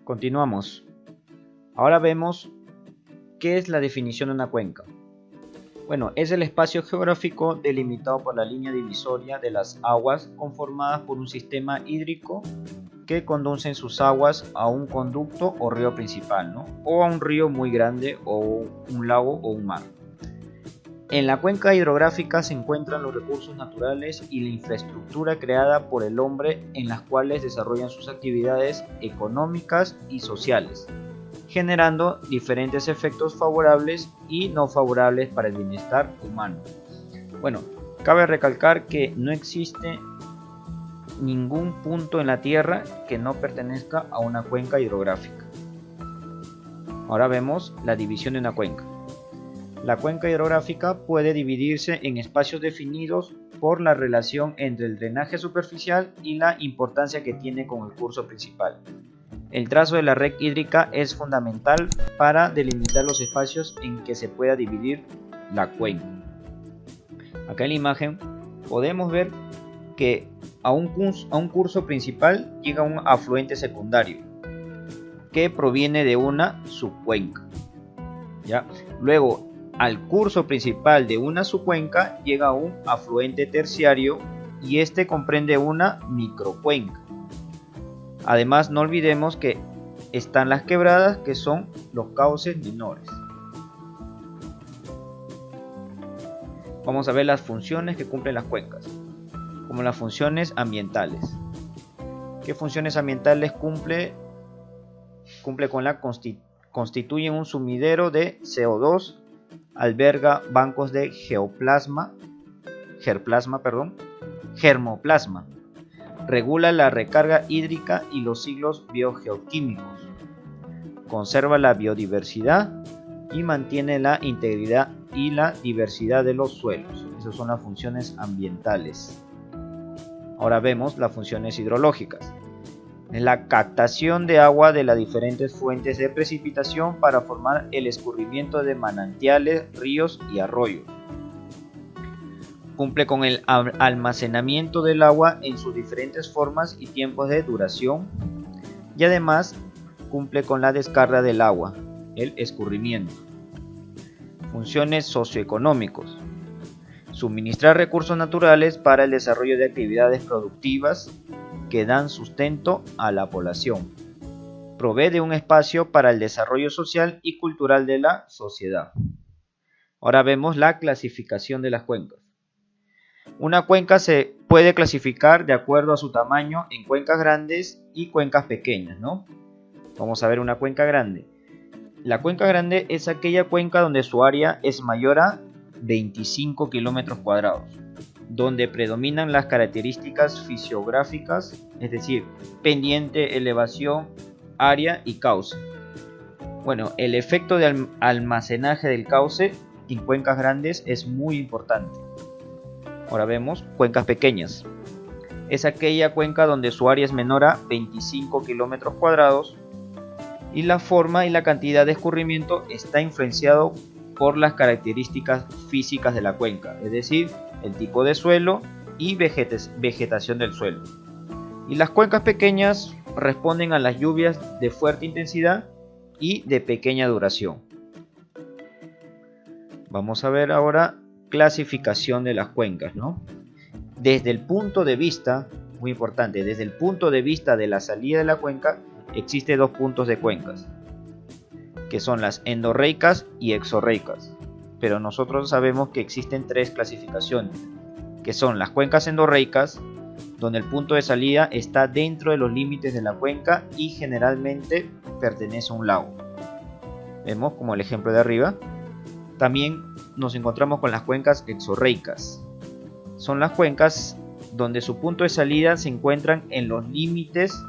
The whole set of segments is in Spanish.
Continuamos. Ahora vemos qué es la definición de una cuenca. Bueno, es el espacio geográfico delimitado por la línea divisoria de las aguas conformadas por un sistema hídrico que conducen sus aguas a un conducto o río principal, ¿no? O a un río muy grande o un lago o un mar. En la cuenca hidrográfica se encuentran los recursos naturales y la infraestructura creada por el hombre en las cuales desarrollan sus actividades económicas y sociales, generando diferentes efectos favorables y no favorables para el bienestar humano. Bueno, cabe recalcar que no existe ningún punto en la Tierra que no pertenezca a una cuenca hidrográfica. Ahora vemos la división de una cuenca. La cuenca hidrográfica puede dividirse en espacios definidos por la relación entre el drenaje superficial y la importancia que tiene con el curso principal. El trazo de la red hídrica es fundamental para delimitar los espacios en que se pueda dividir la cuenca. Acá en la imagen podemos ver que a un curso principal llega un afluente secundario que proviene de una subcuenca. ¿Ya? Luego, al curso principal de una subcuenca llega un afluente terciario y este comprende una microcuenca. Además, no olvidemos que están las quebradas, que son los cauces menores. Vamos a ver las funciones que cumplen las cuencas, como las funciones ambientales. ¿Qué funciones ambientales cumple? Cumple con la constituyen un sumidero de CO2, alberga bancos de germoplasma, regula la recarga hídrica y los ciclos biogeoquímicos, conserva la biodiversidad y mantiene la integridad y la diversidad de los suelos. Esas son las funciones ambientales. Ahora vemos las funciones hidrológicas. Es la captación de agua de las diferentes fuentes de precipitación para formar el escurrimiento de manantiales, ríos y arroyos. Cumple con el almacenamiento del agua en sus diferentes formas y tiempos de duración. Y además cumple con la descarga del agua, el escurrimiento. Funciones socioeconómicas. Suministrar recursos naturales para el desarrollo de actividades productivas que dan sustento a la población. Provee de un espacio para el desarrollo social y cultural de la sociedad. Ahora vemos la clasificación de las cuencas. Una cuenca se puede clasificar de acuerdo a su tamaño en cuencas grandes y cuencas pequeñas, ¿no? Vamos a ver una cuenca grande. La cuenca grande es aquella cuenca donde su área es mayor a 25 kilómetros cuadrados, donde predominan las características fisiográficas, es decir, pendiente, elevación, área y cauce. Bueno, el efecto de almacenaje del cauce en cuencas grandes es muy importante. Ahora vemos cuencas pequeñas. Es aquella cuenca donde su área es menor a 25 kilómetros cuadrados y la forma y la cantidad de escurrimiento está influenciado por las características físicas de la cuenca, es decir, el tipo de suelo y vegetación del suelo. Y las cuencas pequeñas responden a las lluvias de fuerte intensidad y de pequeña duración. Vamos a ver ahora clasificación de las cuencas, ¿no? Desde el punto de vista, muy importante, desde el punto de vista de la salida de la cuenca, existen dos puntos de cuencas, que son las endorreicas y exorreicas. Pero nosotros sabemos que existen tres clasificaciones, que son las cuencas endorreicas, donde el punto de salida está dentro de los límites de la cuenca y generalmente pertenece a un lago. Vemos como el ejemplo de arriba. También nos encontramos con las cuencas exorreicas. Son las cuencas donde su punto de salida se encuentran en los límites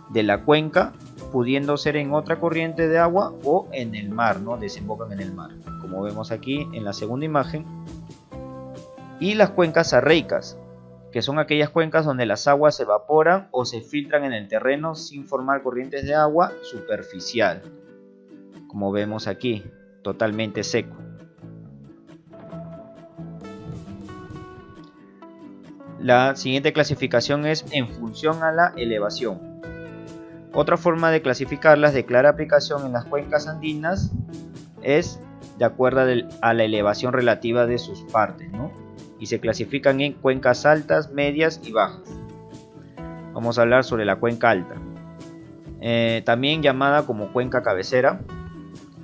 de la cuenca, pudiendo ser en otra corriente de agua o en el mar, ¿no? Desembocan en el mar, como vemos aquí en la segunda imagen. Y las cuencas arreicas, que son aquellas cuencas donde las aguas se evaporan o se filtran en el terreno sin formar corrientes de agua superficial, como vemos aquí, totalmente seco. La siguiente clasificación es en función a la elevación. Otra forma de clasificarlas de clara aplicación en las cuencas andinas es de acuerdo a la elevación relativa de sus partes, ¿no? Y se clasifican en cuencas altas, medias y bajas. Vamos a hablar sobre la cuenca alta, también llamada como cuenca cabecera.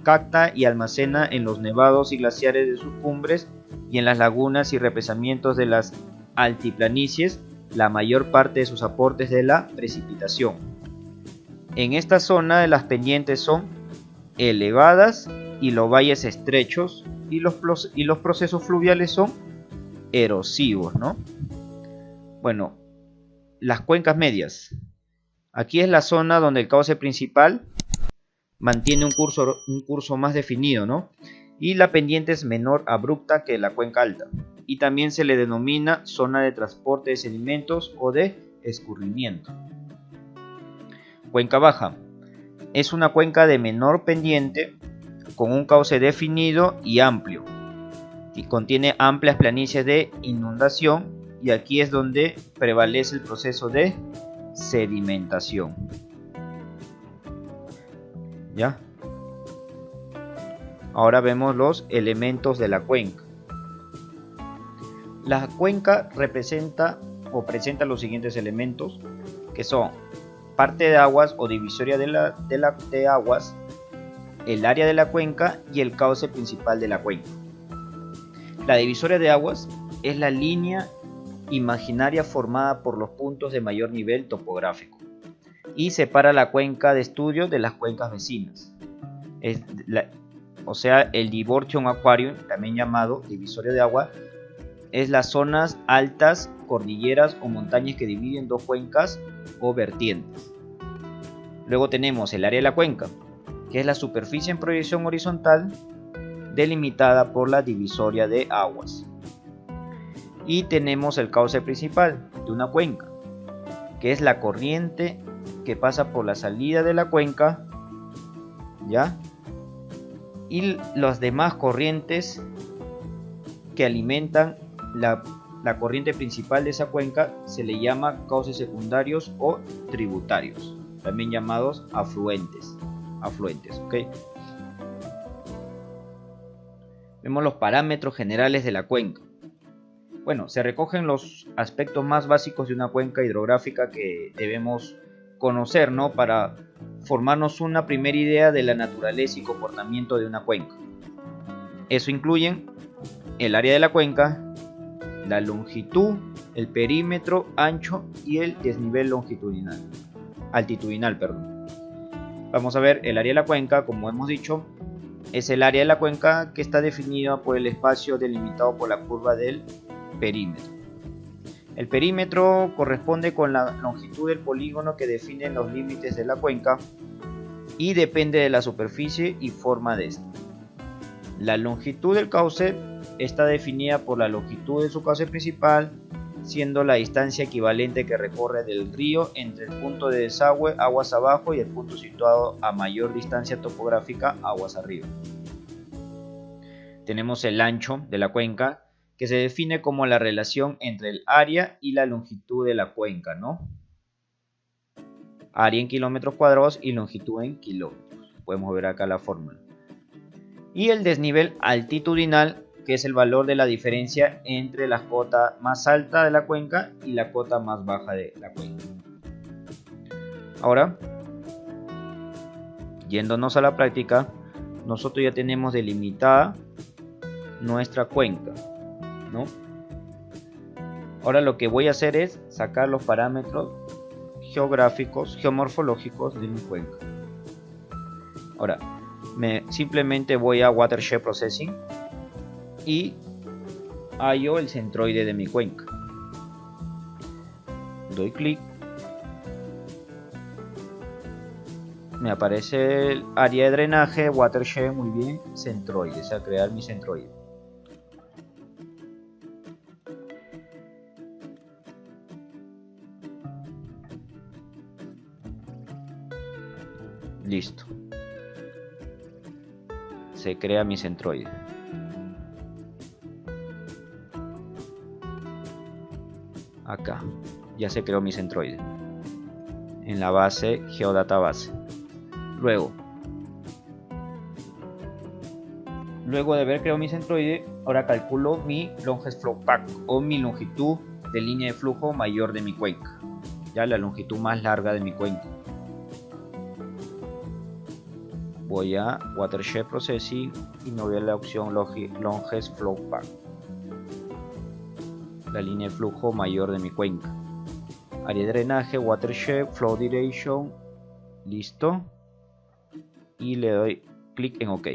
Capta y almacena en los nevados y glaciares de sus cumbres y en las lagunas y represamientos de las altiplanicies la mayor parte de sus aportes de la precipitación. En esta zona las pendientes son elevadas y los valles estrechos y los procesos fluviales son erosivos, ¿no? Bueno, las cuencas medias. Aquí es la zona donde el cauce principal mantiene un curso más definido, ¿no? Y la pendiente es menor abrupta que la cuenca alta. Y también se le denomina zona de transporte de sedimentos o de escurrimiento. Cuenca baja. Es una cuenca de menor pendiente con un cauce definido y amplio. Y contiene amplias planicies de inundación y aquí es donde prevalece el proceso de sedimentación. ¿Ya? Ahora vemos los elementos de la cuenca. La cuenca presenta los siguientes elementos, que son parte de aguas o divisoria de aguas, el área de la cuenca y el cauce principal de la cuenca. La divisoria de aguas es la línea imaginaria formada por los puntos de mayor nivel topográfico y separa la cuenca de estudio de las cuencas vecinas. O sea, el Divortion Aquarium, también llamado divisoria de agua, es las zonas altas, cordilleras o montañas que dividen dos cuencas o vertientes. Luego tenemos el área de la cuenca, que es la superficie en proyección horizontal delimitada por la divisoria de aguas. Y tenemos el cauce principal de una cuenca, que es la corriente que pasa por la salida de la cuenca, ¿ya? Y las demás corrientes que alimentan la corriente principal de esa cuenca se le llama cauces secundarios o tributarios, también llamados afluentes, ¿ok? Vemos los parámetros generales de la cuenca. Bueno, se recogen los aspectos más básicos de una cuenca hidrográfica que debemos conocer, ¿no? Para formarnos una primera idea de la naturaleza y comportamiento de una cuenca. Eso incluye el área de la cuenca, la longitud, el perímetro, ancho y el desnivel altitudinal. Vamos a ver el área de la cuenca, como hemos dicho, es el área de la cuenca que está definida por el espacio delimitado por la curva del perímetro. El perímetro corresponde con la longitud del polígono que define los límites de la cuenca y depende de la superficie y forma de esta. La longitud del cauce está definida por la longitud de su cauce principal, siendo la distancia equivalente que recorre del río entre el punto de desagüe aguas abajo y el punto situado a mayor distancia topográfica aguas arriba. Tenemos el ancho de la cuenca, que se define como la relación entre el área y la longitud de la cuenca, ¿no? Área en kilómetros cuadrados y longitud en kilómetros. Podemos ver acá la fórmula. Y el desnivel altitudinal, que es el valor de la diferencia entre la cota más alta de la cuenca y la cota más baja de la cuenca. Ahora, yéndonos a la práctica, nosotros ya tenemos delimitada nuestra cuenca, ¿no? Ahora lo que voy a hacer es sacar los parámetros geomorfológicos de mi cuenca. Ahora, simplemente voy a Watershed Processing y hallo el centroide de mi cuenca. Doy clic. Me aparece el área de drenaje, Watershed, muy bien, centroide, o sea, crear mi centroide. Listo. Se crea mi centroide. Acá ya se creó mi centroide. en la base Geodatabase. Luego de haber creado mi centroide, ahora calculo mi longest flow path o mi longitud de línea de flujo mayor de mi cuenca, ya la longitud más larga de mi cuenca. Voy a Watershed Processing y me voy a la opción Longest Flow Path, la línea de flujo mayor de mi cuenca. Área de drenaje, Watershed, Flow Direction, listo. Y le doy clic en OK.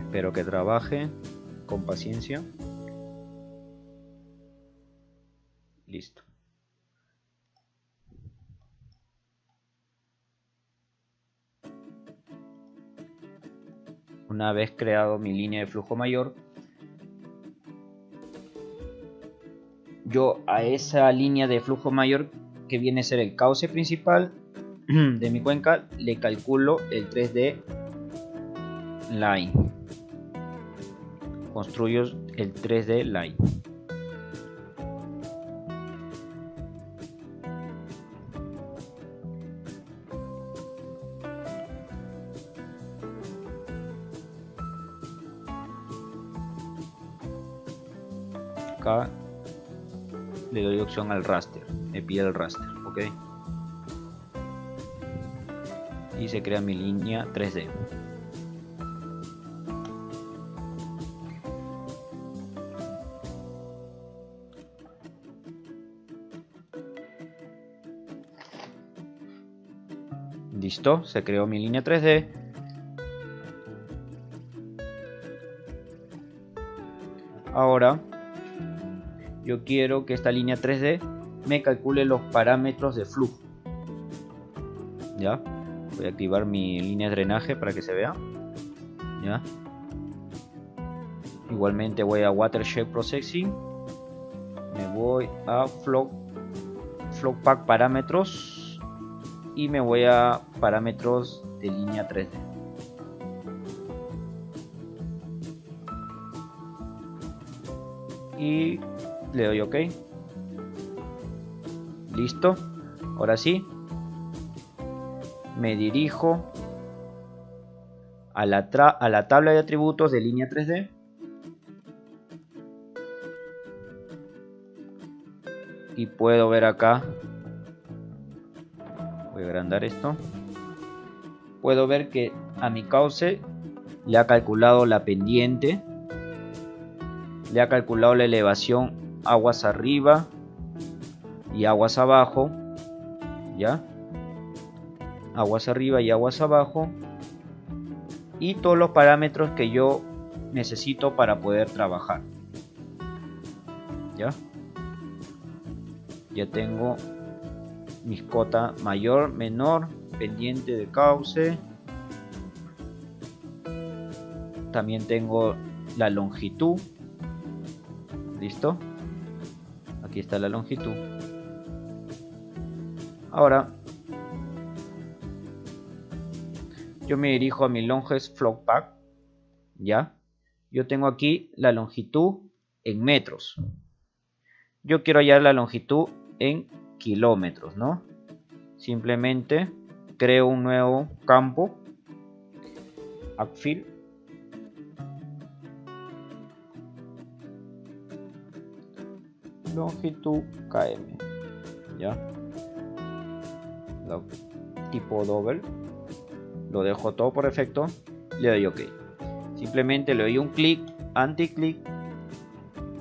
Espero que trabaje con paciencia. Listo. Una vez creado mi línea de flujo mayor, yo a esa línea de flujo mayor, que viene a ser el cauce principal de mi cuenca, le calculo el 3D line. Construyo el 3D line. Acá le doy opción al raster, me pide el raster, ok, y se crea mi línea 3D. Listo, se creó mi línea 3D. Ahora yo quiero que esta línea 3D me calcule los parámetros de flujo. Ya, voy a activar mi línea de drenaje para que se vea. Ya, igualmente voy a Watershed Processing, me voy a Flow Path Parámetros y me voy a parámetros de línea 3D. Y le doy OK. Listo. Ahora sí, me dirijo a la tabla de atributos de línea 3D. Y puedo ver acá, voy a agrandar esto, puedo ver que a mi cauce le ha calculado la pendiente, le ha calculado la elevación aguas arriba y aguas abajo, ya, aguas arriba y aguas abajo, y todos los parámetros que yo necesito para poder trabajar. Ya tengo mis cotas mayor, menor, pendiente de cauce. También tengo la longitud. Listo. Aquí está la longitud. Ahora yo me dirijo a mi longest flow path. Ya. Yo tengo aquí la longitud en metros. Yo quiero hallar la longitud en kilómetros, ¿no? Simplemente creo un nuevo campo, Addfield, longitud km, ya, tipo double, lo dejo todo por defecto, le doy OK. Simplemente le doy un clic, anti-clic,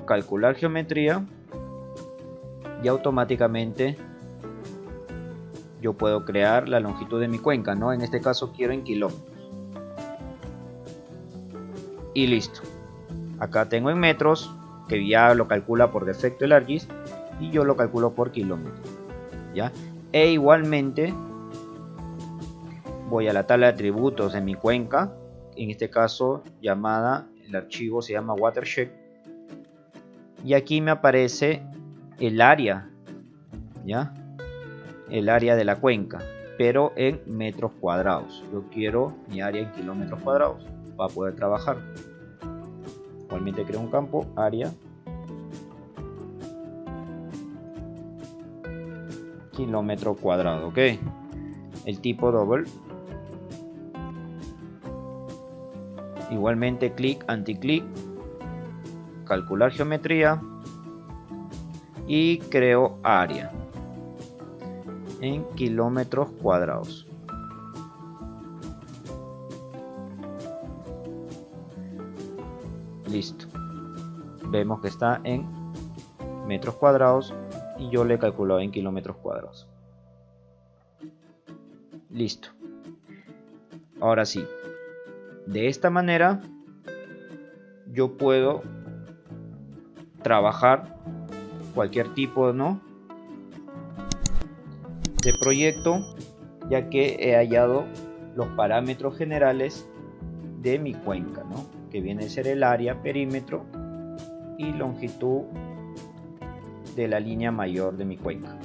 calcular geometría y automáticamente yo puedo crear la longitud de mi cuenca, ¿no? En este caso quiero en kilómetros. Y listo. Acá tengo en metros, que ya lo calcula por defecto el ArcGIS, y yo lo calculo por kilómetros, ¿ya? E igualmente voy a la tabla de atributos de mi cuenca, en este caso llamada, el archivo se llama Watershed, y aquí me aparece el área, ¿ya? El área de la cuenca, pero en metros cuadrados. Yo quiero mi área en kilómetros cuadrados para poder trabajar. Igualmente creo un campo, área, kilómetro cuadrado, ok. El tipo double. Igualmente clic, anti-clic, calcular geometría y creo área en kilómetros cuadrados. Listo. Vemos que está en metros cuadrados y yo le calculo en kilómetros cuadrados. Listo. Ahora sí. De esta manera yo puedo trabajar cualquier tipo, ¿no?, de proyecto, ya que he hallado los parámetros generales de mi cuenca, ¿no?, que viene a ser el área, perímetro y longitud de la línea mayor de mi cuenca.